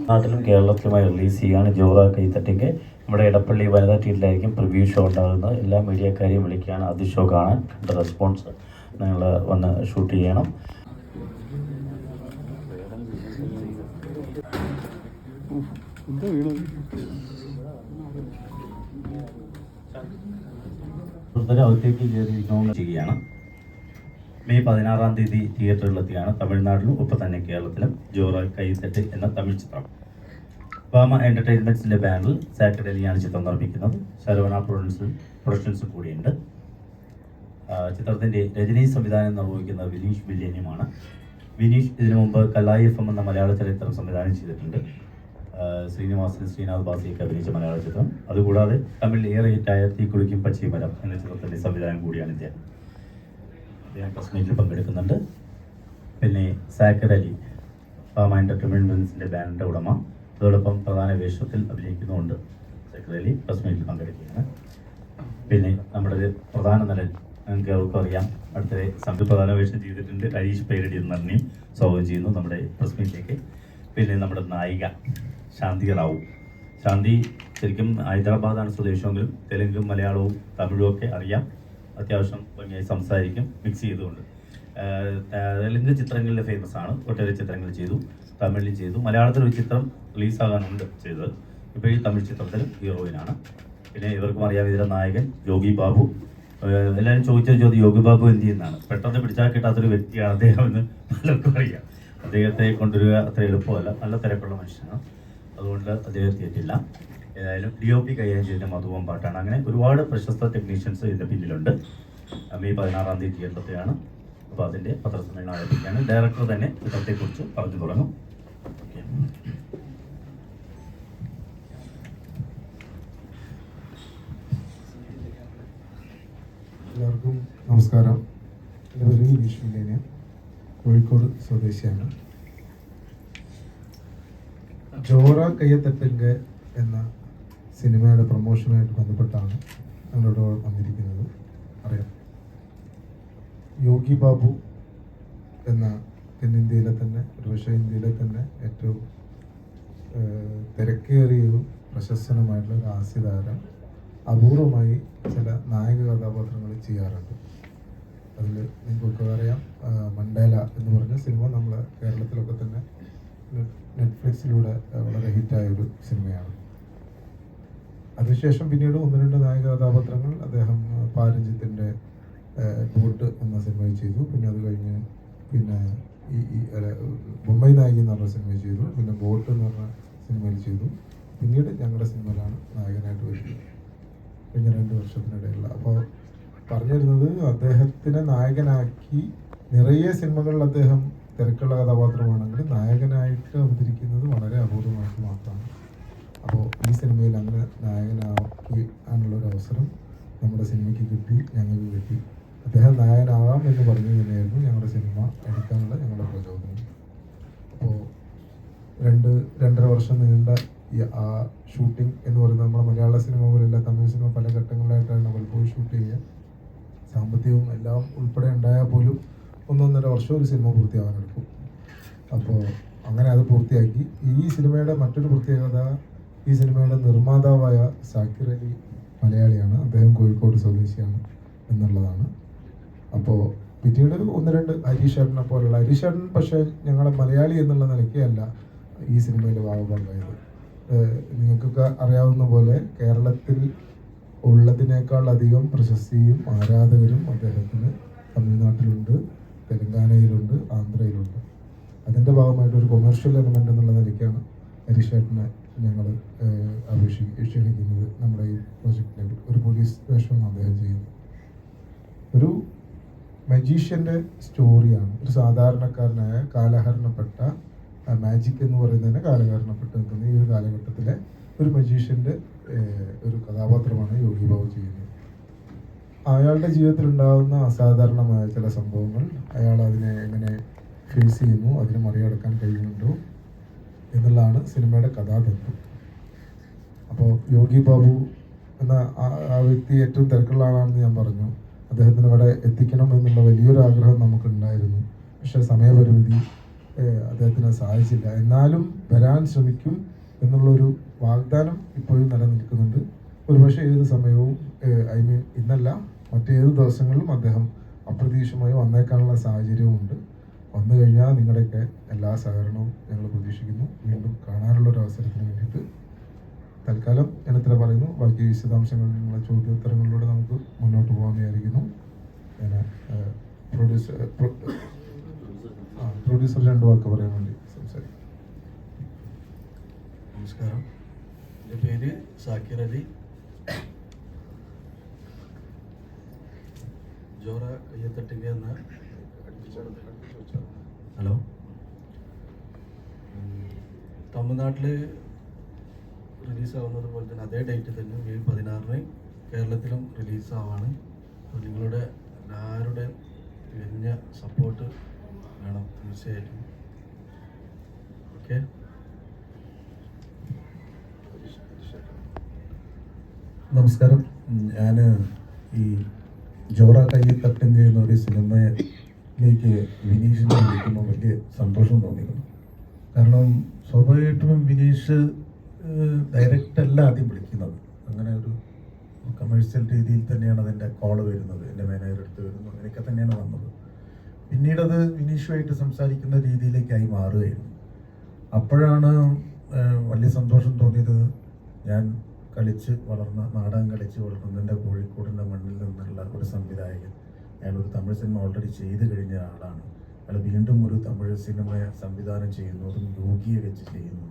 നാട്ടിലും കേരളത്തിലുമായി റിലീസ് ചെയ്യുകയാണ് ജോറ കൈത്തട്ടിക്ക്. നമ്മുടെ ഇടപ്പള്ളി വനിതാ തിയേറ്ററിലായിരിക്കും പ്രിവ്യൂ ഷോ ഉണ്ടാകുന്നത്. എല്ലാ മീഡിയക്കാരെയും വിളിക്കുകയാണ് അത് ഷോ കാണാൻ. കണ്ട റെസ്പോൺസ് നിങ്ങൾ വന്ന് ഷൂട്ട് ചെയ്യണം. അകത്തേക്ക് കയറിയിരിക്കണമെന്ന് ചെയ്യുകയാണ്. മെയ് 16-ാം തീയതി തിയേറ്ററിലെത്തിയാണ്. തമിഴ്നാട്ടിലും ഒപ്പം തന്നെ കേരളത്തിലും ജോറ കൈത്തട്ട് എന്ന തമിഴ് ചിത്രം. ഭാമ എൻ്റർടൈൻമെൻറ്റ്സിൻ്റെ ബാനറിൽ സാറ്റർഡേയിലാണ് ചിത്രം നിർമ്മിക്കുന്നത്. ശരവണ പ്രൊഡക്ഷൻസും കൂടിയുണ്ട്. ചിത്രത്തിൻ്റെ രജനി സംവിധാനം നിർവഹിക്കുന്ന വിനീഷ് വില്യനുമാണ്. വിനീഷ് ഇതിനു മുമ്പ് കലായി FM എന്ന മലയാള ചലച്ചിത്രം സംവിധാനം ചെയ്തിട്ടുണ്ട്. ശ്രീനിവാസൻ, ശ്രീനാഥ് ബാസിയൊക്കെ അഭിനയിച്ച മലയാള ചിത്രം. അതുകൂടാതെ തമിഴ് ഏറെ ഹിറ്റായ തീ കുളിക്കും പശ്ചിമരം എന്ന ചിത്രത്തിൻ്റെ സംവിധാനം കൂടിയാണ് ഇദ്ദേഹം. പ്രസ് മീറ്റിൽ പങ്കെടുക്കുന്നുണ്ട്. പിന്നെ സാക്കർ അലി ഭാമ എൻ്റർടൈൻമെൻറ്റ്സിൻ്റെ ബാനറിൻ്റെ ഉടമ, അതോടൊപ്പം പ്രധാന വേഷത്തിൽ അഭിനയിക്കുന്നുണ്ട്. സാക്കർ അലി പ്രസ് മീറ്റിൽ പങ്കെടുക്കുകയാണ്. പിന്നെ നമ്മുടെ പ്രധാന നടൻ നിങ്ങൾക്ക് അവർക്ക് അറിയാം, അടുത്തിടെ പ്രധാന വേഷം ചെയ്തിട്ടുണ്ട്. ഹരീഷ് പേരടി എന്ന നടനെയും സ്വാഗതം ചെയ്യുന്നു നമ്മുടെ പ്രസ് മീറ്റിലേക്ക്. പിന്നെ നമ്മുടെ നായിക ശാന്തി റാവു. ശാന്തി ശരിക്കും ഹൈദരാബാദാണ് സ്വദേശമെങ്കിലും തെലുങ്കും മലയാളവും തമിഴും ഒക്കെ അറിയാം. അത്യാവശ്യം ഭംഗിയായി സംസാരിക്കും, മിക്സ് ചെയ്തുകൊണ്ട്. തെലുങ്ക് ചിത്രങ്ങളിൽ ഫേമസ് ആണ്. ഒട്ടേറെ ചിത്രങ്ങൾ ചെയ്തു, തമിഴിൽ ചെയ്തു. മലയാളത്തിൽ ഒരു ചിത്രം റിലീസാകാനുണ്ട് ചെയ്തത്. ഇപ്പോൾ ഈ തമിഴ് ചിത്രത്തിൽ ഹീറോയിനാണ്. പിന്നെ ഇവർക്കും അറിയാം ഇതിലെ നായകൻ യോഗി ബാബു. എല്ലാവരും ചോദിച്ച ചോദ്യം യോഗി ബാബു എന്ത് ചെയ്യുന്നതാണ്. പെട്ടെന്ന് പിടിച്ചാൽ കിട്ടാത്തൊരു വ്യക്തിയാണ് അദ്ദേഹം എന്ന് പലർക്കും അറിയാം. അദ്ദേഹത്തെ കൊണ്ടുവരിക അത്ര എളുപ്പമല്ല. നല്ല തിരക്കുള്ള മനുഷ്യനാണ്. അതുകൊണ്ട് അദ്ദേഹത്തെ എത്തിയില്ല. ഏതായാലും DOP കൈകാര്യം ചെയ്ത മധുവം പാട്ടാണ്. അങ്ങനെ ഒരുപാട് പ്രശസ്ത ടെക്നീഷ്യൻസ് ഇതിൻ്റെ പിന്നിലുണ്ട്. മെയ് 16-ാം തീയതി തിയേറ്ററിലെത്തിയാണ്. അപ്പോൾ അതിൻ്റെ പത്രസമ്മേളനം ആരംഭിക്കുകയാണ്. ഡയറക്ടർ തന്നെ ചിത്രത്തെക്കുറിച്ച് പറഞ്ഞു തുടങ്ങും. എല്ലാവർക്കും നമസ്കാരം. എൻ്റെ പേര് വിനീഷ് വില്യന്, കോഴിക്കോട് സ്വദേശിയാണ്. ജോറ കയ്യത്തട്ടുങ്ക എന്ന സിനിമയുടെ പ്രൊമോഷനുമായിട്ട് ബന്ധപ്പെട്ടാണ് ഞങ്ങളിവിടെ വന്നിരിക്കുന്നത്. അറിയാം, യോഗി ബാബു എന്ന തെന്നിന്ത്യയിലെ തന്നെ, ഒരുപക്ഷെ ഇന്ത്യയിലെ തന്നെ ഏറ്റവും തിരക്കേറിയതും പ്രശസ്തനുമായിട്ടുള്ള ഒരു ഹാസ്യതാരം അപൂർവമായി ചില നായക കഥാപാത്രങ്ങൾ ചെയ്യാറുണ്ട്. അതിൽ നിങ്ങൾക്കൊക്കെ അറിയാം, മണ്ടേല എന്ന് പറഞ്ഞ സിനിമ നമ്മൾ കേരളത്തിലൊക്കെ തന്നെ നെറ്റ്ഫ്ലിക്സിലൂടെ വളരെ ഹിറ്റായൊരു സിനിമയാണ്. അതിനുശേഷം പിന്നീട് 1-2 നായക കഥാപാത്രങ്ങൾ അദ്ദേഹം പാരഞ്ജിത്തിൻ്റെ ബോട്ട് എന്ന സിനിമയിൽ ചെയ്തു. പിന്നെ അത് കഴിഞ്ഞ് പിന്നെ ബൊമ്മൈ നായിക എന്ന് പറഞ്ഞ സിനിമയിൽ ചെയ്തു. പിന്നെ ബോട്ട് എന്ന് പറഞ്ഞ സിനിമയിൽ ചെയ്തു. പിന്നീട് ഞങ്ങളുടെ സിനിമയിലാണ് നായകനായിട്ട് വരുന്നത് കഴിഞ്ഞ 2 വർഷത്തിനിടയിലുള്ള. അപ്പോൾ പറഞ്ഞു വരുന്നത്, അദ്ദേഹത്തിനെ നായകനാക്കി നിറയെ സിനിമകളിൽ അദ്ദേഹം തിരക്കുള്ള കഥാപാത്രമാണെങ്കിൽ നായകനായിട്ട് അവതരിക്കുന്നത് വളരെ അപൂർവമായിട്ട് മാത്രമാണ്. അപ്പോൾ ഈ സിനിമയിൽ അങ്ങനെ നായകനാക്കി ആനുള്ളൊരു അവസരം നമ്മുടെ സിനിമയ്ക്ക് കിട്ടി, ഞങ്ങൾക്ക് കിട്ടി. അദ്ദേഹം നായകനാകാം എന്ന് പറഞ്ഞു തന്നെയായിരുന്നു ഞങ്ങളുടെ സിനിമ എടുക്കാനുള്ള ഞങ്ങളുടെ പ്രചോദനം. അപ്പോൾ 2-2.5 വർഷം നീണ്ട ആ ഷൂട്ടിംഗ് എന്ന് പറയുന്നത് നമ്മുടെ മലയാള സിനിമ പോലെയല്ല. തമിഴ് സിനിമ പല ഘട്ടങ്ങളിലായിട്ടാണ് നമ്മൾ പോയി ഷൂട്ട് ചെയ്യുക. സാമ്പത്തികവും എല്ലാം ഉൾപ്പെടെ ഉണ്ടായാൽ പോലും 1-1.5 വർഷം ഒരു സിനിമ പൂർത്തിയാകാനെടുക്കും. അപ്പോൾ അങ്ങനെ അത് പൂർത്തിയാക്കി. ഈ സിനിമയുടെ മറ്റൊരു പ്രത്യേകത, ഈ സിനിമയുടെ നിർമ്മാതാവായ സാക്കിർ അലി മലയാളിയാണ്. അദ്ദേഹം കോഴിക്കോട് സ്വദേശിയാണ് എന്നുള്ളതാണ്. അപ്പോൾ പിന്നീട് 1-2 ഹരീഷ് ചേട്ടനെ പോലുള്ള, ഹരീഷ് ചേട്ടൻ പക്ഷേ ഞങ്ങളെ മലയാളി എന്നുള്ള നിലയ്ക്ക് അല്ല ഈ സിനിമയിൽ ഭാഗഭാഗമായത്. നിങ്ങൾക്കൊക്കെ അറിയാവുന്ന പോലെ കേരളത്തിൽ ഉള്ളതിനേക്കാൾ അധികം പ്രശസ്തിയും ആരാധകരും അദ്ദേഹത്തിന് തമിഴ്നാട്ടിലുണ്ട്, തെലങ്കാനയിലുണ്ട്, ആന്ധ്രയിലുണ്ട്. അതിൻ്റെ ഭാഗമായിട്ട് ഒരു കൊമേഴ്ഷ്യൽ എലമെൻ്റ് എന്നുള്ള നിലയ്ക്കാണ് ഹരീഷ് ചേട്ടനെ ഞങ്ങൾ ക്ഷണിക്കുന്നത് നമ്മുടെ ഈ പ്രൊജക്റ്റിലേക്ക്. ഒരു പോലീസ് വേഷമാണ് അദ്ദേഹം ചെയ്യുന്നത്. ഒരു മജീഷ്യൻ്റെ സ്റ്റോറിയാണ്. ഒരു സാധാരണക്കാരനായ കാലഹരണപ്പെട്ട മാജിക് എന്ന് പറയുന്നതിനെ കാലഹരണപ്പെട്ട് നിൽക്കുന്ന ഈ ഒരു കാലഘട്ടത്തിലെ ഒരു മജീഷ്യൻ്റെ ഒരു കഥാപാത്രമാണ് യോഗി ബാബു ചെയ്യുന്നത്. അയാളുടെ ജീവിതത്തിൽ ഉണ്ടാകുന്ന അസാധാരണമായ ചില സംഭവങ്ങൾ, അയാൾ അതിനെ എങ്ങനെ ഫേസ് ചെയ്യുന്നു, അതിനെ മറികടക്കാൻ കഴിയുന്നുണ്ടോ എന്നുള്ളതാണ് സിനിമയുടെ കഥാതത്വം. അപ്പോൾ യോഗി ബാബു എന്ന ആ വ്യക്തി ഏറ്റവും തിരക്കുള്ള ആളാണെന്ന് ഞാൻ പറഞ്ഞു. അദ്ദേഹത്തിന് ഇവിടെ എത്തിക്കണം എന്നുള്ള വലിയൊരു ആഗ്രഹം നമുക്കുണ്ടായിരുന്നു. പക്ഷേ സമയപരിമിതി അദ്ദേഹത്തിനെ സഹായിച്ചില്ല. എന്നാലും വരാൻ ശ്രമിക്കും എന്നുള്ളൊരു വാഗ്ദാനം ഇപ്പോഴും നിലനിൽക്കുന്നുണ്ട്. ഒരുപക്ഷെ ഏത് സമയവും ഇന്നല്ല മറ്റേത് ദിവസങ്ങളിലും അദ്ദേഹം അപ്രതീക്ഷിതമായി വന്നേക്കാനുള്ള സാഹചര്യവുമുണ്ട്. വന്നു കഴിഞ്ഞാൽ നിങ്ങളുടെയൊക്കെ എല്ലാ സഹകരണവും ഞങ്ങൾ പ്രതീക്ഷിക്കുന്നു. വീണ്ടും കാണാനുള്ള ഒരു അവസരത്തിന് വേണ്ടിയിട്ട് തൽക്കാലം ഞാൻ ഇത്ര പറയുന്നു. ബാക്കി വിശദാംശങ്ങൾ നിങ്ങളുടെ ചോദ്യോത്തരങ്ങളിലൂടെ നമുക്ക് മുന്നോട്ട് പോകാൻ വിചാരിക്കുന്നു. ഞാൻ പ്രൊഡ്യൂസർ 2 വാക്ക് പറയാൻ വേണ്ടി സംസാരിക്കും. നമസ്കാരം, എൻ്റെ പേര് സാക്കിർ അലി. ജോറ കയ്യത്തട്ടിങ്ക എന്ന ഹലോ തമിഴ്നാട്ടിൽ റിലീസാവുന്നത് പോലെ തന്നെ അതേ ഡേറ്റ് തന്നെ മെയ് 16 കേരളത്തിലും റിലീസാവാണ്. അപ്പോൾ നിങ്ങളുടെ എല്ലാവരുടെയും തികഞ്ഞ സപ്പോർട്ട് വേണം തീർച്ചയായിട്ടും. ഓക്കെ, നമസ്കാരം. ഞാൻ ഈ ജോറ കയ്യത്തട്ടിങ്ക എന്നൊരു സിനിമയിലേക്ക് വിനീഷിനെ വിളിക്കുമ്പോൾ വലിയ സന്തോഷം തോന്നിയിരുന്നു. കാരണം സ്വാഭാവികമായിട്ടും വിനീഷ് ഡയറക്റ്റ് അല്ല ആദ്യം വിളിക്കുന്നത്. അങ്ങനെ ഒരു കമേഴ്ഷ്യൽ രീതിയിൽ തന്നെയാണ് അതിൻ്റെ കോള് വരുന്നത്, എൻ്റെ മാനേജർ എടുത്ത് വരുന്നു, അങ്ങനെയൊക്കെ തന്നെയാണ് വന്നത്. പിന്നീടത് വിനീഷുമായിട്ട് സംസാരിക്കുന്ന രീതിയിലേക്കായി മാറുകയായിരുന്നു. അപ്പോഴാണ് വലിയ സന്തോഷം തോന്നിയത്. ഞാൻ കളിച്ച് വളർന്ന, നാടകം കളിച്ച് വളർന്നതിൻ്റെ കോഴിക്കോടിൻ്റെ മണ്ണിൽ നിന്നുള്ള ഒരു സംവിധായകൻ. അയാളൊരു തമിഴ് സിനിമ ഓൾറെഡി ചെയ്ത് കഴിഞ്ഞ ആളാണ്. അയാൾ വീണ്ടും ഒരു തമിഴ് സിനിമ സംവിധാനം ചെയ്യുന്നു, അതും യോഗിയെ വെച്ച് ചെയ്യുന്നു.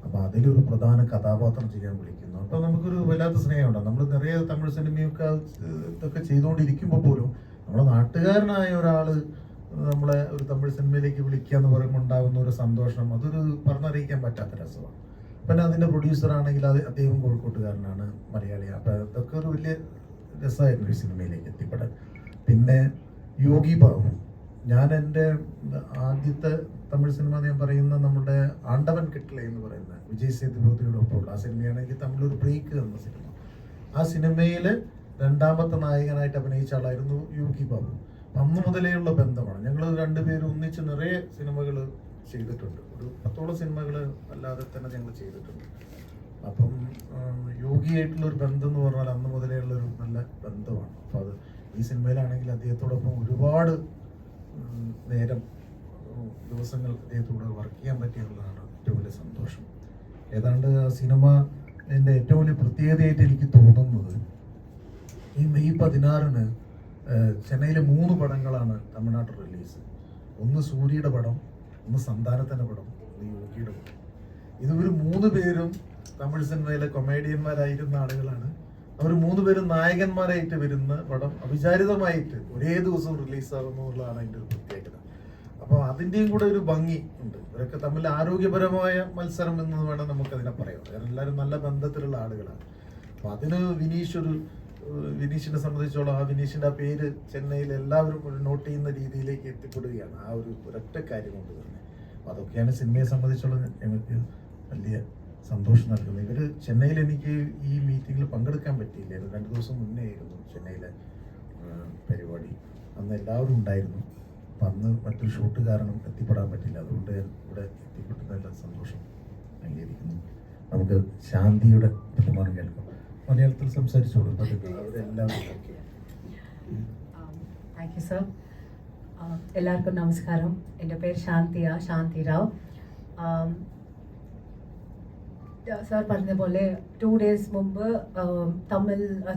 അപ്പോൾ അതിലൊരു പ്രധാന കഥാപാത്രം ചെയ്യാൻ വിളിക്കുന്നു. അപ്പോൾ നമുക്കൊരു വല്ലാത്ത സ്നേഹമുണ്ടാകും. നമ്മൾ നിറയെ തമിഴ് സിനിമയൊക്കെ ഇതൊക്കെ ചെയ്തുകൊണ്ടിരിക്കുമ്പോൾ പോലും നമ്മുടെ നാട്ടുകാരനായ ഒരാൾ നമ്മളെ ഒരു തമിഴ് സിനിമയിലേക്ക് വിളിക്കുക എന്ന് പറയുമ്പോൾ ഉണ്ടാകുന്ന ഒരു സന്തോഷം, അതൊരു പറഞ്ഞറിയിക്കാൻ പറ്റാത്ത രസമാണ്. പിന്നെ അതിൻ്റെ പ്രൊഡ്യൂസറാണെങ്കിൽ അദ്ദേഹം കോഴിക്കോട്ടുകാരനാണ്, മലയാളിയാണ്. അപ്പോൾ അതൊക്കെ ഒരു വലിയ രസമായിരുന്നു ഈ സിനിമയിലേക്ക് എത്തിപ്പെടാൻ. പിന്നെ യോഗി ബാബു, ഞാൻ എൻ്റെ ആദ്യത്തെ തമിഴ് സിനിമ ഞാൻ പറയുന്ന നമ്മുടെ ആണ്ടവൻ കിട്ടില്ല എന്ന് പറയുന്ന വിജയ് സേതുപതിയുടെ ഒപ്പമുള്ള ആ സിനിമയാണ് എനിക്ക് തമിഴൊരു ബ്രേക്ക് എന്ന സിനിമ. ആ സിനിമയിൽ രണ്ടാമത്തെ നായകനായിട്ട് അഭിനയിച്ച ആളായിരുന്നു യോഗി ബാബു. അന്ന് മുതലേയുള്ള ബന്ധമാണ്. ഞങ്ങൾ രണ്ടുപേരും ഒന്നിച്ച് നിറയെ സിനിമകൾ ചെയ്തിട്ടുണ്ട്. ഒരു 10ഓളം സിനിമകൾ അല്ലാതെ തന്നെ ഞങ്ങൾ ചെയ്തിട്ടുണ്ട്. അപ്പം യോഗിയായിട്ടുള്ളൊരു ബന്ധം എന്ന് പറഞ്ഞാൽ അന്ന് മുതലേയുള്ളൊരു നല്ല ബന്ധമാണ്. അപ്പോൾ അത് ഈ സിനിമയിലാണെങ്കിൽ അദ്ദേഹത്തോടൊപ്പം ഒരുപാട് നേരം ദിവസങ്ങൾ അദ്ദേഹത്തോട് വർക്ക് ചെയ്യാൻ പറ്റിയെന്നുള്ളതാണ് ഏറ്റവും വലിയ സന്തോഷം. ഏതാണ്ട് ആ സിനിമ എൻ്റെ ഏറ്റവും വലിയ പ്രത്യേകതയായിട്ട് എനിക്ക് തോന്നുന്നത്, ഈ മെയ് 16 ചെന്നൈയിലെ 3 പടങ്ങളാണ് തമിഴ്നാട്ടിൽ റിലീസ്. ഒന്ന് സൂര്യയുടെ പടം, ഒന്ന് സന്താനത്തിൻ്റെ പടം, ഒന്ന് യോഗിയുടെ പടം. ഇവർ 3 പേരും തമിഴ് സിനിമയിലെ കൊമേഡിയന്മാരായിരുന്ന ആളുകളാണ്. അവർ 3 പേരും നായകന്മാരായിട്ട് വരുന്ന പടം അവിചാരിതമായിട്ട് ഒരേ ദിവസം റിലീസാകുന്നു എന്നുള്ളതാണ് അതിൻ്റെ ഒരു പ്രത്യേകത. അപ്പോൾ അതിൻ്റെയും കൂടെ ഒരു ഭംഗി ഉണ്ട്. ഇവരൊക്കെ തമ്മിൽ ആരോഗ്യപരമായ മത്സരം എന്ന് വേണം നമുക്കതിനെ പറയാം. കാരണം എല്ലാവരും നല്ല ബന്ധത്തിലുള്ള ആളുകളാണ്. അപ്പോൾ അതിന് വിനീഷിനെ സംബന്ധിച്ചോളം ആ വിനീഷിൻ്റെ ആ പേര് ചെന്നൈയിൽ എല്ലാവരും ഒരു നോട്ട് ചെയ്യുന്ന രീതിയിലേക്ക് എത്തിപ്പെടുകയാണ് ആ ഒരു ഒരൊറ്റ കാര്യം കൊണ്ട് തന്നെ. അപ്പോൾ അതൊക്കെയാണ് സിനിമയെ സംബന്ധിച്ചോളം ഞങ്ങൾക്ക് വലിയ സന്തോഷം നൽകുന്നത്. ഇവർ ചെന്നൈയിൽ എനിക്ക് ഈ മീറ്റിങ്ങിൽ പങ്കെടുക്കാൻ പറ്റിയില്ലായിരുന്നു. 2 ദിവസം മുന്നേ ആയിരുന്നു ചെന്നൈയിലെ പരിപാടി. അന്ന് എല്ലാവരും ഉണ്ടായിരുന്നു. അപ്പം അന്ന് മറ്റൊരു ഷൂട്ട് കാരണം എത്തിപ്പെടാൻ പറ്റില്ല. അതുകൊണ്ട് ഇവിടെ എത്തിപ്പെട്ടതെല്ലാം സന്തോഷം അംഗീകരിക്കുന്നു. നമുക്ക് ശാന്തിയുടെ തീരുമാനം കേൾക്കാം. മലയാളത്തിൽ സംസാരിച്ചോളൂ. അവരെല്ലാവരും താങ്ക് യു സർ. എല്ലാവർക്കും നമസ്കാരം. എൻ്റെ പേര് ശാന്തി റാവ്. സാർ പറഞ്ഞ പോലെ 2 days മുമ്പ്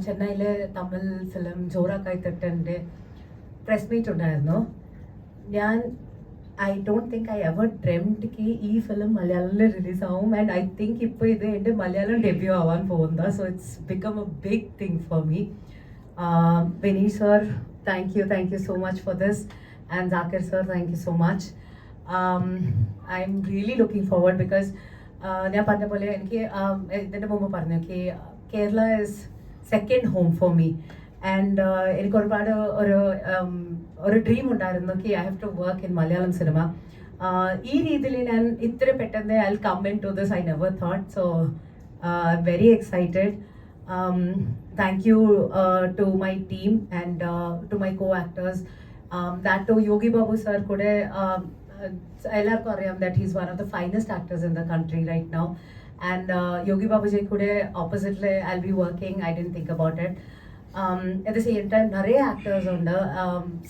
ചെന്നൈയിലെ തമിഴ് ഫിലിം ജോറ കയ്യത്തട്ടിൻ്റെ പ്രസ് മീറ്റ് ഉണ്ടായിരുന്നു. I don't think I ever dreamed കി ഈ ഫിലിം മലയാളത്തിൽ റിലീസാവും. ആൻഡ് ഐ തിങ്ക് ഇപ്പോൾ ഇത് എൻ്റെ മലയാളം ഡെബ്യൂ ആവാൻ പോകുന്നത്. So it's become a big thing for me. Vineesh sir, thank you so much for this. And Jakir sir, thank you so much. I'm really looking forward because ഞാൻ പറഞ്ഞ പോലെ എനിക്ക് ഇതിൻ്റെ മുമ്പ് പറഞ്ഞു Kerala is second home for me. And എനിക്ക് ഒരുപാട് ഒരു ഡ്രീം ഉണ്ടായിരുന്നു I have to work in Malayalam cinema. ഈ രീതിയിൽ ഞാൻ ഇത്ര പെട്ടെന്ന് I come into this I never thought. So I am very excited. Thank you to my team and to my co-actors. That to Yogi Babu sir kude ellarku ariyam that he's one of the finest actors in the country right now. And Yogi Babu ji kude oppositely I'll be working. I didn't think about it. At the same time, நிறைய actors ഉണ്ട്.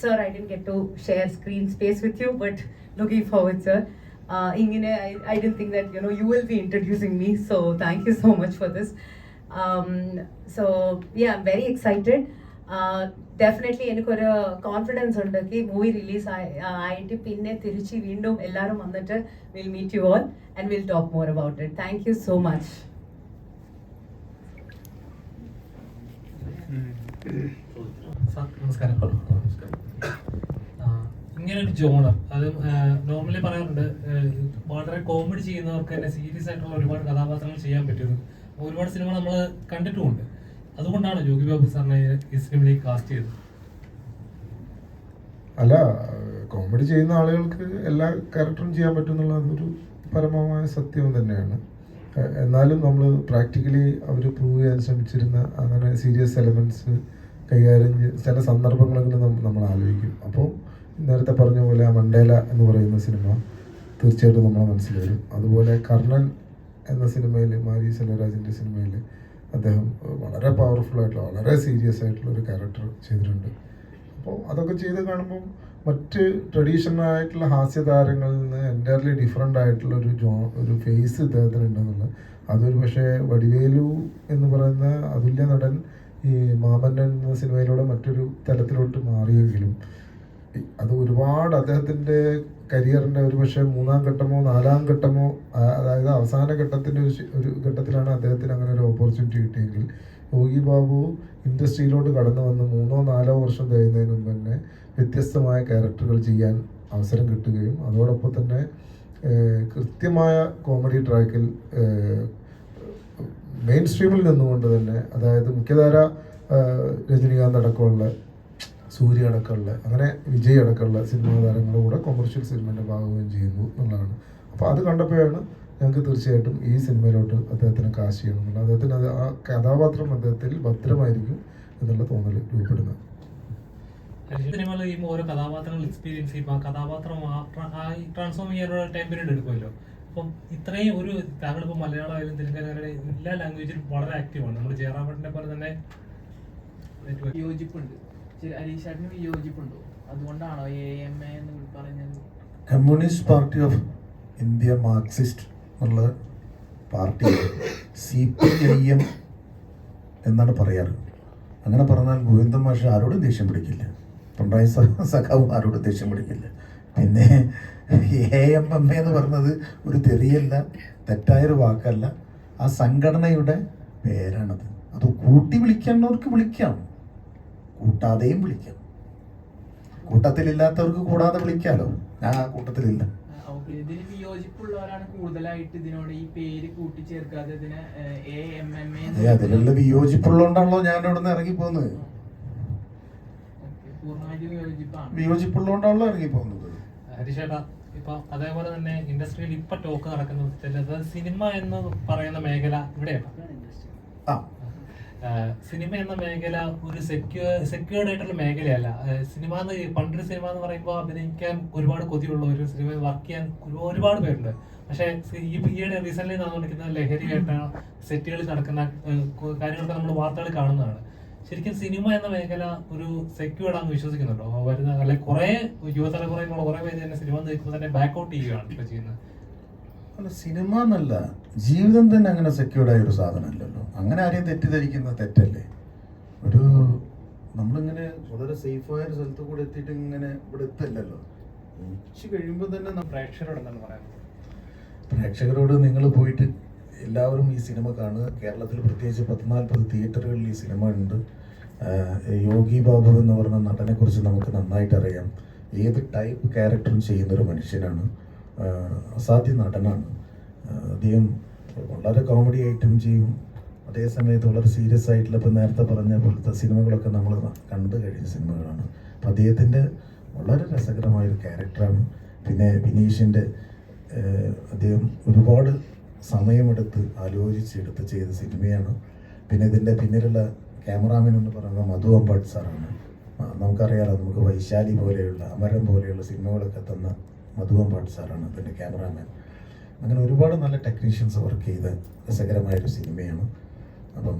Sir, I didn't get to share screen space with you, but looking forward, sir. ഇങ്ങനെ I didn't think that you will be introducing me, so thank you so much for this. So yeah, I'm very excited. Definitely എനിക്കൊരു confidence ഉണ്ട് ഈ movie release ആയിട്ട് പിന്നെ തിരിച്ച് വീണ്ടും എല്ലാവരും വന്നിട്ട് will meet you all and will talk more about it. Thank you so much. Sir നമസ്കാരം. ഇങ്ങനെ ഒരു ജോണർ അത് നോർമലി പറയാറുണ്ട്, വളരെ കോമഡി ചെയ്യുന്നവർക്ക് തന്നെ സീരിയസ് ആയിട്ടുള്ള ഒരുപാട് കഥാപാത്രങ്ങൾ ചെയ്യാൻ പറ്റും. ഒരുപാട് സിനിമ നമ്മൾ കണ്ടിട്ടുമുണ്ട്. അതുകൊണ്ടാണ് യോഗി ബാബു സാറിനെ ഈ സിനിമയിലേക്ക് കാസ്റ്റ് ചെയ്തത്. അല്ല, കോമഡി ചെയ്യുന്ന ആളുകൾക്ക് എല്ലാ ക്യാരക്ടറും ചെയ്യാൻ പറ്റും എന്നുള്ളത് ഒരു പരമമായ സത്യം തന്നെയാണ്. എന്നാലും നമ്മൾ പ്രാക്ടിക്കലി അവർ പ്രൂവ് ചെയ്യാൻ ശ്രമിച്ചിരുന്ന അങ്ങനെ സീരിയസ് എലമെൻറ്റ്സ് കൈകാര്യം ചില സന്ദർഭങ്ങളിൽ നമ്മൾ ആലോചിക്കും. അപ്പോൾ നേരത്തെ പറഞ്ഞ പോലെ ആ മണ്ടേല എന്ന് പറയുന്ന സിനിമ തീർച്ചയായിട്ടും നമ്മളെ മനസ്സിൽ വരും. അതുപോലെ കർണൻ എന്ന സിനിമയിൽ, മാരി സെൽവരാജിൻ്റെ സിനിമയിൽ അദ്ദേഹം വളരെ പവർഫുൾ ആയിട്ടുള്ള വളരെ സീരിയസ് ആയിട്ടുള്ള ഒരു ക്യാരക്ടർ ചെയ്തിട്ടുണ്ട്. അപ്പോൾ അതൊക്കെ ചെയ്ത് കാണുമ്പോൾ മറ്റ് ട്രഡീഷണൽ ആയിട്ടുള്ള ഹാസ്യതാരങ്ങളിൽ നിന്ന് എൻറ്റയർലി ഡിഫറെൻ്റ് ആയിട്ടുള്ള ഒരു ഫേസ് ഇദ്ദേഹത്തിനുണ്ടെന്നുള്ളത്. അതൊരു പക്ഷേ വടിവേലു എന്ന് പറയുന്ന അതുല്യ നടൻ ഈ മാമന്നൻ എന്ന സിനിമയിലൂടെ മറ്റൊരു തലത്തിലോട്ട് മാറിയെങ്കിലും അത് ഒരുപാട് അദ്ദേഹത്തിൻ്റെ കരിയറിൻ്റെ ഒരു പക്ഷേ 3-ാം ഘട്ടമോ 4-ാം ഘട്ടമോ, അതായത് അവസാന ഘട്ടത്തിൻ്റെ ഒരു ഘട്ടത്തിലാണ് അദ്ദേഹത്തിന് അങ്ങനെ ഒരു ഓപ്പർച്യൂണിറ്റി കിട്ടിയെങ്കിൽ യോഗി ബാബു ഇൻഡസ്ട്രിയിലോട്ട് കടന്നു വന്ന് 3-4 വർഷം കഴിയുന്നതിന് മുമ്പ് തന്നെ വ്യത്യസ്തമായ ക്യാരക്ടറുകൾ ചെയ്യാൻ അവസരം കിട്ടുകയും അതോടൊപ്പം തന്നെ കൃത്യമായ കോമഡി ട്രാക്കിൽ മെയിൻ സ്ട്രീമിൽ നിന്നുകൊണ്ട് തന്നെ, അതായത് മുഖ്യധാര രജനീകാന്ത് അടക്കമുള്ള, സൂര്യ അടക്കമുള്ള, അങ്ങനെ വിജയ് അടക്കമുള്ള സിനിമാ താരങ്ങളുടെ കൂടെ കൊമേഴ്ഷ്യൽ സിനിമേൻ്റെ ഭാഗമാവുകയും ചെയ്യുന്നു എന്നുള്ളതാണ്. അപ്പോൾ അത് കണ്ടപ്പോഴാണ് ഞങ്ങൾക്ക് തീർച്ചയായിട്ടും ഈ സിനിമയിലോട്ട് അദ്ദേഹത്തിനെ കാസ്റ്റ് ചെയ്യണം എന്നുള്ളത്. അദ്ദേഹത്തിന് അത് ആ കഥാപാത്രം അദ്ദേഹത്തിൽ ഭദ്രമായിരിക്കും എന്നുള്ള തോന്നൽ രൂപപ്പെടുന്നത്. സിനിമയിൽ ചെയ്യുമ്പോൾ ഓരോ കഥാപാത്രങ്ങൾ എക്സ്പീരിയൻസ് ചെയ്യുമ്പോൾ ആ കഥാപാത്രം ട്രാൻസ്ഫോം ചെയ്യാനുള്ള ടൈം പീരീഡ് എടുക്കുമല്ലോ. അപ്പം ഇത്രയും ഒരു താങ്കളിപ്പോൾ മലയാളമായാലും തെലുങ്കാനായാലും എല്ലാ ലാംഗ്വേജിലും വളരെ ആക്റ്റീവാണ്. നമ്മൾ ജയറാമേട്ടനെ പോലെ തന്നെ വിയോജിപ്പുണ്ട്. അലീഷാട്ടിന് വിയോജിപ്പുണ്ടോ? അതുകൊണ്ടാണോ AMA എന്ന് പറഞ്ഞത്? Communist party of India Marxist എന്നുള്ള പാർട്ടി CPIM എന്നാണ് പറയാറ്. അങ്ങനെ പറഞ്ഞാൽ ഗോവിന്ദൻ മാഷ് ആരോടും ദേഷ്യം പിടിക്കില്ല, പിണറായി സഖാവും ആരോടും ദേഷ്യം പിടിക്കില്ല. പിന്നെ AMMA എന്ന് പറഞ്ഞത് ഒരു തെറിയല്ല, തെറ്റായൊരു വാക്കല്ല, ആ സംഘടനയുടെ പേരാണത്. അത് കൂട്ടി വിളിക്കേണ്ടവർക്ക് വിളിക്കാം, കൂട്ടാതെയും വിളിക്കാം, കൂട്ടത്തിലില്ലാത്തവർക്ക് കൂടാതെ വിളിക്കാമല്ലോ. ഞാൻ ആ കൂട്ടത്തിലില്ല. ഇതിന് വിയോജിപ്പുള്ളവരാണ് കൂടുതലായിട്ട് ഇതിനോട് ഈ പേര് കൂട്ടിച്ചേർക്കാതെ ഇതിനെ AMMA. അതിലുള്ള വിയോജിപ്പുള്ളതുകൊണ്ടാണല്ലോ ഞാൻ അവിടെ നിന്ന് ഇറങ്ങിപ്പോകുന്നത്. പൂർണ്ണമായിട്ട് വിയോജിപ്പാണ്. വിയോജിപ്പുള്ളതുകൊണ്ടാണല്ലോ ഇറങ്ങിപ്പോകുന്നത്. ഹരിശേട്ടാ, ഇപ്പം അതേപോലെ തന്നെ ഇൻഡസ്ട്രിയിൽ ഇപ്പം ടോക്ക് നടക്കുന്നത് ചിലത് സിനിമ എന്ന് പറയുന്ന മേഖല ഇവിടെയാണ്. സിനിമ എന്ന മേഖല ഒരു സെക്യൂർഡ് ആയിട്ടുള്ള മേഖലയല്ല. സിനിമ പണ്ടൊരു സിനിമ എന്ന് പറയുമ്പോൾ അഭിനയിക്കാൻ ഒരുപാട് കൊതിയുള്ള ഒരു സിനിമ വർക്ക് ചെയ്യാൻ ഒരുപാട് പേരുണ്ട്. പക്ഷേ ഈയിടെ റീസെന്റ് നടന്നുകൊണ്ടിരിക്കുന്ന ലഹരിയായിട്ട് സെറ്റുകളിൽ നടക്കുന്ന കാര്യങ്ങളൊക്കെ നമ്മൾ വാർത്തകൾ കാണുന്നതാണ്. ശരിക്കും സിനിമ എന്ന മേഖല ഒരു സെക്യൂർഡാന്ന് വിശ്വസിക്കുന്നുണ്ടോ? വരുന്ന അല്ലെ കുറെ യുവതലമുറയിലുള്ള കുറെ പേര് തന്നെ സിനിമ നിൽക്കുമ്പോൾ തന്നെ ബാക്കൗട്ട് ചെയ്യുകയാണ് ഇപ്പൊ ചെയ്യുന്നത്. അല്ല, സിനിമ എന്നല്ല, ജീവിതം തന്നെ അങ്ങനെ സെക്യൂർഡായ ഒരു സാധനമല്ലല്ലോ. അങ്ങനെ ആരെയും തെറ്റിദ്ധരിക്കുന്ന തെറ്റല്ലേ. ഒരു നമ്മളിങ്ങനെ വളരെ സേഫായ ഒരു സ്ഥലത്ത് കൂടെ എത്തിയിട്ട് ഇങ്ങനെ ഇവിടെ എത്തല്ലല്ലോ. ഉച്ച കഴിയുമ്പോൾ തന്നെ പ്രേക്ഷകരോട് എന്താണ് പറയുന്നത്? പ്രേക്ഷകരോട് നിങ്ങൾ പോയിട്ട് എല്ലാവരും ഈ സിനിമ കാണുക. കേരളത്തിൽ പ്രത്യേകിച്ച് 14 തിയേറ്ററുകളിൽ ഈ സിനിമ ഉണ്ട്. യോഗി ബാബു എന്ന് പറഞ്ഞ നടനെക്കുറിച്ച് നമുക്ക് നന്നായിട്ട് അറിയാം. ഏത് ടൈപ്പ് ക്യാരക്ടറും ചെയ്യുന്നൊരു മനുഷ്യനാണ്, അസാധ്യ നടനാണ്. അദ്ദേഹം വളരെ കോമഡി ആയിട്ടും ചെയ്യും, അതേസമയത്ത് വളരെ സീരിയസ് ആയിട്ടുള്ള ഇപ്പം നേരത്തെ പറഞ്ഞ പോലത്തെ സിനിമകളൊക്കെ നമ്മൾ കണ്ടു കഴിഞ്ഞ സിനിമകളാണ്. അപ്പം അദ്ദേഹത്തിൻ്റെ വളരെ രസകരമായൊരു ക്യാരക്ടറാണ്. പിന്നെ വിനീഷിൻ്റെ അദ്ദേഹം ഒരുപാട് സമയമെടുത്ത് ആലോചിച്ചെടുത്ത് ചെയ്ത സിനിമയാണ്. പിന്നെ ഇതിൻ്റെ പിന്നിലുള്ള ക്യാമറാമാൻ എന്ന് പറയുന്നത് മധു അമ്പാട്ട് സാറാണ്. നമുക്കറിയാലോ, നമുക്ക് വൈശാലി പോലെയുള്ള അമരം പോലെയുള്ള സിനിമകളൊക്കെ തന്ന മധു അമ്പാട്ട് സാറാണ് ഇതിൻ്റെ ക്യാമറാമാൻ. അങ്ങനെ ഒരുപാട് നല്ല ടെക്നീഷ്യൻസ് വർക്ക് ചെയ്ത രസകരമായൊരു സിനിമയാണ്. അപ്പം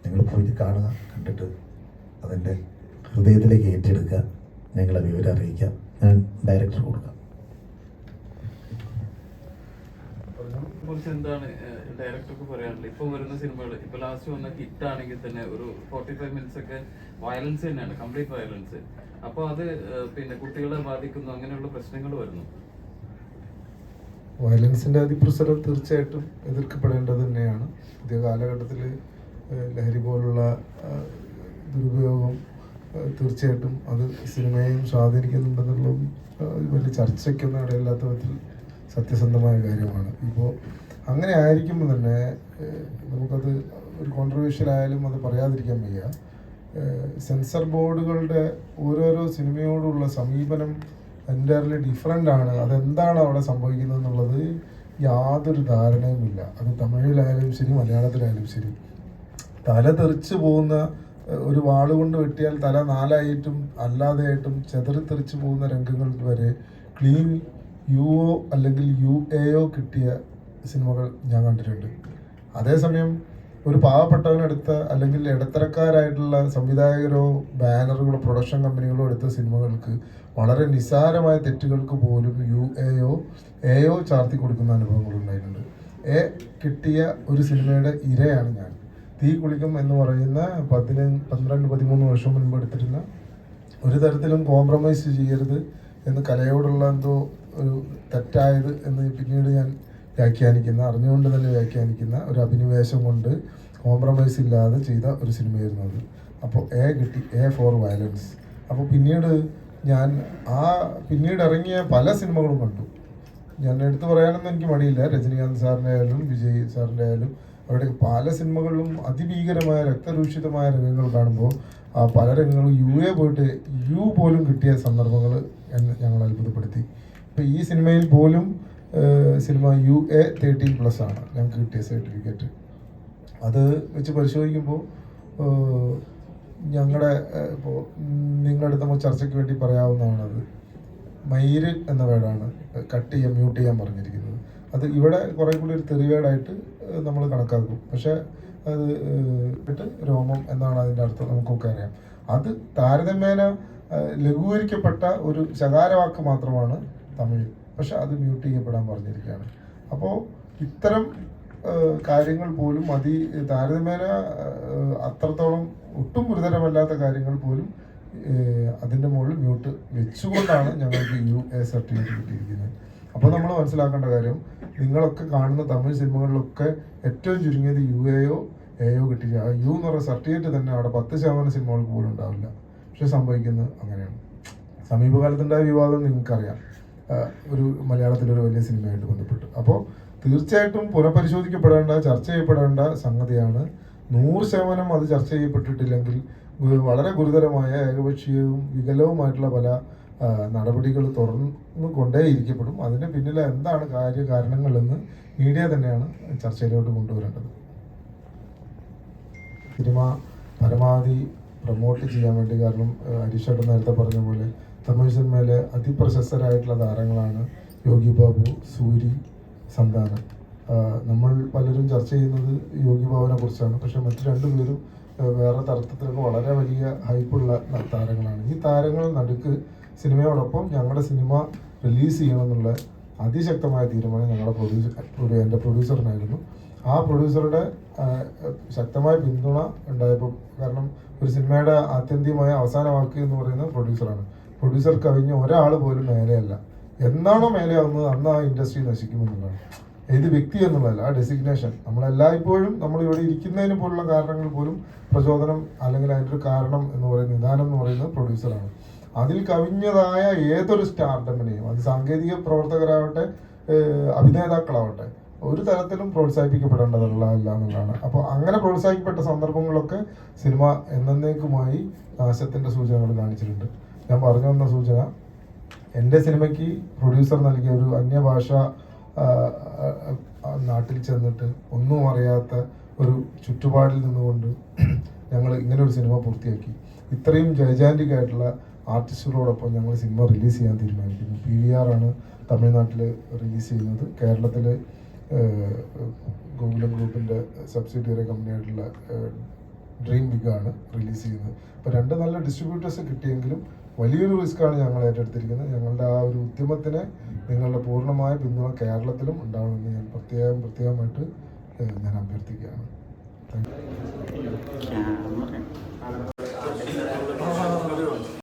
നിങ്ങൾ പോയിട്ട് കാണുക, കണ്ടിട്ട് അതിൻ്റെ ഹൃദയത്തിലേക്ക് ഏറ്റെടുക്കുക, ഞങ്ങളെ വിവരം അറിയിക്കുക. ഞാൻ ഡയറക്ടർ കൊടുക്കാം. കുറിച്ച് എന്താണ് ഡയറക്ടർക്ക് പറയാനുള്ളത്? ഇപ്പോൾ വരുന്ന സിനിമകൾ, ഇപ്പോൾ ലാസ്റ്റ് വന്ന ഹിറ്റ് ആണെങ്കിൽ തന്നെ ഒരു 45 മിനിറ്റ്സ് ഒക്കെ വയലൻസ് തന്നെയാണ്, കംപ്ലീറ്റ് വയലൻസ്. അപ്പോൾ അത് പിന്നെ കുട്ടികളെ ബാധിക്കുന്നു, അങ്ങനെയുള്ള പ്രശ്നങ്ങൾ വരുന്നു. വയലൻസിൻ്റെ അതിപ്രസരം തീർച്ചയായിട്ടും എതിർക്കപ്പെടേണ്ടത് തന്നെയാണ്. പുതിയ കാലഘട്ടത്തിൽ ലഹരി പോലുള്ള ദുരുപയോഗം തീർച്ചയായിട്ടും അത് സിനിമയെയും സ്വാധീനിക്കുന്നുണ്ടെന്നുള്ളതും വലിയ ചർച്ചയ്ക്കൊന്നും ഇടയില്ലാത്ത വിധത്തിൽ സത്യസന്ധമായ കാര്യമാണ്. ഇപ്പോൾ അങ്ങനെ ആയിരിക്കുമ്പോൾ തന്നെ നമുക്കത് ഒരു കോൺട്രവേഴ്ഷ്യൽ ആയാലും അത് പറയാതിരിക്കാൻ വയ്യ. സെൻസർ ബോർഡുകളുടെ ഓരോരോ സിനിമയോടുള്ള സമീപനം എൻ്റയർലി ഡിഫറെൻ്റ് ആണ്. അതെന്താണ് അവിടെ സംഭവിക്കുന്നത് എന്നുള്ളത് യാതൊരു ധാരണയുമില്ല. അത് തമിഴിലായാലും ശരി, മലയാളത്തിലായാലും ശരി. തല തെറിച്ച് പോകുന്ന ഒരു വാളുകൊണ്ട് വെട്ടിയാൽ തല 4ആയിട്ടും അല്ലാതെയായിട്ടും ചെതറിത്തെറിച്ച് പോകുന്ന രംഗങ്ങൾ വരെ ക്ലീൻ UO അല്ലെങ്കിൽ UAO കിട്ടിയ സിനിമകൾ ഞാൻ കണ്ടിട്ടുണ്ട്. അതേസമയം ഒരു പാവപ്പെട്ടവനെടുത്ത അല്ലെങ്കിൽ ഇടത്തരക്കാരായിട്ടുള്ള സംവിധായകരോ ബാനറുകളോ പ്രൊഡക്ഷൻ കമ്പനികളോ എടുത്ത സിനിമകൾക്ക് വളരെ നിസ്സാരമായ തെറ്റുകൾക്ക് പോലും AO ചാർത്തി കൊടുക്കുന്ന അനുഭവങ്ങൾ ഉണ്ടായിട്ടുണ്ട്. കിട്ടിയ ഒരു സിനിമയുടെ ഇരയാണ് ഞാൻ. തീ കുളിക്കും എന്ന് പറയുന്ന 12-13 വർഷം മുൻപ് എടുത്തിരുന്ന ഒരു തരത്തിലും കോംപ്രമൈസ് ചെയ്യരുത് എന്ന് കലയോടുള്ള എന്തോ ഒരു തെറ്റായത് എന്ന് പിന്നീട് ഞാൻ അറിഞ്ഞുകൊണ്ട് തന്നെ വ്യാഖ്യാനിക്കുന്ന ഒരു അഭിനിവേശം കൊണ്ട് കോംപ്രമൈസ് ഇല്ലാതെ ചെയ്ത ഒരു സിനിമയായിരുന്നു അത്. അപ്പോൾ കിട്ടി, ഫോർ വയലൻസ്. അപ്പോൾ പിന്നീട് ഞാൻ പിന്നീട് ഇറങ്ങിയ പല സിനിമകളും കണ്ടു. ഞാൻ എടുത്തു പറയാനൊന്നും എനിക്ക് മടിയില്ല. രജനീകാന്ത് സാറിൻ്റെ ആയാലും വിജയ് സാറിൻ്റെ ആയാലും അവരുടെ പല സിനിമകളിലും അതിഭീകരമായ രക്തരൂഷിതമായ രംഗങ്ങൾ കാണുമ്പോൾ ആ പല രംഗങ്ങളും UA പോയിട്ട് പോലും കിട്ടിയ സന്ദർഭങ്ങൾ ഞങ്ങൾ അത്ഭുതപ്പെടുത്തി. ഇപ്പോൾ ഈ സിനിമയിൽ പോലും സിനിമ UA 13+ ആണ് ഞങ്ങൾക്ക് കിട്ടിയ സർട്ടിഫിക്കറ്റ്. അത് വെച്ച് പരിശോധിക്കുമ്പോൾ ഇപ്പോൾ നിങ്ങളുടെ അടുത്ത് നമുക്ക് ചർച്ചയ്ക്ക് വേണ്ടി പറയാവുന്നതാണത്. മയിര് എന്ന വേർഡാണ് മ്യൂട്ട് ചെയ്യാൻ പറഞ്ഞിരിക്കുന്നത്. അത് ഇവിടെ കുറേ കൂടി ഒരു തെറിവേടായിട്ട് നമ്മൾ കണക്കാക്കും. പക്ഷേ അത് രോമം എന്നാണ് അതിൻ്റെ അർത്ഥം, നമുക്കൊക്കെ അറിയാം. അത് താരതമ്യേന ലഘൂകരിക്കപ്പെട്ട ഒരു ശകാരവാക്ക് മാത്രമാണ് തമിഴ്. പക്ഷെ അത് മ്യൂട്ട് ചെയ്യപ്പെടാൻ പറഞ്ഞിരിക്കുകയാണ്. അപ്പോൾ ഇത്തരം കാര്യങ്ങൾ പോലും താരതമ്യേന അത്രത്തോളം ഒട്ടും ഗുരുതരമല്ലാത്ത കാര്യങ്ങൾ പോലും അതിൻ്റെ മുകളിൽ മ്യൂട്ട് വെച്ചുകൊണ്ടാണ് ഞങ്ങൾക്ക് UA സർട്ടിഫിക്കറ്റ് കിട്ടിയിരിക്കുന്നത്. അപ്പോൾ നമ്മൾ മനസ്സിലാക്കേണ്ട കാര്യം, നിങ്ങളൊക്കെ കാണുന്ന തമിഴ് സിനിമകളിലൊക്കെ ഏറ്റവും ചുരുങ്ങിയത് UAO AO കിട്ടിയില്ല. ആ U എന്ന് പറയുന്ന സർട്ടിഫിക്കറ്റ് തന്നെ അവിടെ 10% സിനിമകൾക്ക് പോലും ഉണ്ടാവില്ല. പക്ഷെ സംഭവിക്കുന്നത് അങ്ങനെയാണ്. സമീപകാലത്തുണ്ടായ വിവാദം നിങ്ങൾക്കറിയാം, ഒരു മലയാളത്തിലൊരു വലിയ സിനിമയായിട്ട് ബന്ധപ്പെട്ട്. അപ്പോൾ തീർച്ചയായിട്ടും പുനഃപരിശോധിക്കപ്പെടേണ്ട, ചർച്ച ചെയ്യപ്പെടേണ്ട സംഗതിയാണ്. 100% അത് ചർച്ച ചെയ്യപ്പെട്ടിട്ടില്ലെങ്കിൽ വളരെ ഗുരുതരമായ ഏകപക്ഷീയവും വികലവുമായിട്ടുള്ള പല നടപടികൾ തുറന്നു കൊണ്ടേയിരിക്കപ്പെടും. അതിന് പിന്നിൽ എന്താണ് കാരണങ്ങളെന്ന് മീഡിയ തന്നെയാണ് ചർച്ചയിലോട്ട് കൊണ്ടുവരേണ്ടത്. സിനിമ പരമാവധി പ്രൊമോട്ട് ചെയ്യാൻ വേണ്ടി, കാരണം ഹരീഷേട്ടൻ നേരത്തെ പറഞ്ഞ പോലെ തമിഴ് സിനിമയിലെ അതിപ്രശസ്തരായിട്ടുള്ള താരങ്ങളാണ് യോഗി ബാബു, സൂരി, സന്താനം. നമ്മൾ പലരും ചർച്ച ചെയ്യുന്നത് യോഗി ബാബുവിനെ കുറിച്ചാണ്. പക്ഷെ മറ്റു രണ്ടുപേരും വേറെ തരത്തിലൊക്കെ വളരെ വലിയ ഹൈപ്പുള്ള താരങ്ങളാണ്. ഈ താരങ്ങൾ നടുക്ക് സിനിമയോടൊപ്പം ഞങ്ങളുടെ സിനിമ റിലീസ് ചെയ്യണമെന്നുള്ള അതിശക്തമായ തീരുമാനം എൻ്റെ പ്രൊഡ്യൂസറിനായിരുന്നു. ആ പ്രൊഡ്യൂസറുടെ ശക്തമായ പിന്തുണ ഉണ്ടായപ്പോൾ, കാരണം ഒരു സിനിമയുടെ ആത്യന്തികമായ അവസാന വാക്ക് എന്ന് പറയുന്നത് പ്രൊഡ്യൂസറാണ്. പ്രൊഡ്യൂസർ കവിഞ്ഞ് ഒരാൾ പോലും മേലെയല്ല. എന്നാണോ മേലെയാവുന്നത് അന്ന് ആ ഇൻഡസ്ട്രി നശിക്കുമെന്നുള്ളതാണ്. ഏത് വ്യക്തി എന്നുള്ളതല്ല, ആ ഡെസിഗ്നേഷൻ. നമ്മളെല്ലായ്പ്പോഴും നമ്മളിവിടെ ഇരിക്കുന്നതിന് പോലുള്ള കാരണങ്ങൾ പോലും പ്രചോദനം അല്ലെങ്കിൽ അതിൻ്റെ ഒരു കാരണം എന്ന് പറയുന്നത്, നിദാനം എന്ന് പറയുന്നത് പ്രൊഡ്യൂസറാണ്. അതിൽ കവിഞ്ഞതായ ഏതൊരു സ്റ്റാർഡമിനെയും, അത് സാങ്കേതിക പ്രവർത്തകരാവട്ടെ അഭിനേതാക്കളാവട്ടെ, ഒരു തരത്തിലും പ്രോത്സാഹിപ്പിക്കപ്പെടേണ്ടതല്ല എന്നുള്ളതാണ്. അപ്പോൾ അങ്ങനെ പ്രോത്സാഹിക്കപ്പെട്ട സന്ദർഭങ്ങളൊക്കെ സിനിമ എന്നേക്കുമായി നാശത്തിൻ്റെ സൂചനകൾ കാണിച്ചിട്ടുണ്ട്. ഞാൻ പറഞ്ഞു വന്ന സൂചന, എൻ്റെ സിനിമയ്ക്ക് പ്രൊഡ്യൂസർ നൽകിയ ഒരു അന്യഭാഷ നാട്ടിൽ ചെന്നിട്ട് ഒന്നും അറിയാത്ത ഒരു ചുറ്റുപാടിൽ നിന്നുകൊണ്ട് ഞങ്ങൾ ഇങ്ങനെ ഒരു സിനിമ പൂർത്തിയാക്കി. ഇത്രയും ജൈജാൻറ്റിക് ആയിട്ടുള്ള ആർട്ടിസ്റ്റുകളോടൊപ്പം ഞങ്ങൾ സിനിമ റിലീസ് ചെയ്യാൻ തീരുമാനിക്കുന്നു. PVR ആണ് തമിഴ്നാട്ടിൽ റിലീസ് ചെയ്യുന്നത്. കേരളത്തിൽ ഗോകുലം ഗ്രൂപ്പിൻ്റെ സബ്സിഡിയറി കമ്പനിയായിട്ടുള്ള ഡ്രീം ബിഗാണ് റിലീസ് ചെയ്യുന്നത്. അപ്പോൾ 2 നല്ല ഡിസ്ട്രിബ്യൂട്ടേഴ്സ് കിട്ടിയെങ്കിലും വലിയൊരു റിസ്ക്കാണ് ഞങ്ങൾ ഏറ്റെടുത്തിരിക്കുന്നത്. ഞങ്ങളുടെ ആ ഒരു ഉദ്യമത്തിന് നിങ്ങളുടെ പൂർണ്ണമായ പിന്തുണ കേരളത്തിലും ഉണ്ടാവണമെന്ന് ഞാൻ പ്രത്യേകമായിട്ട് ഞാൻ അഭ്യർത്ഥിക്കുകയാണ്. Thank you.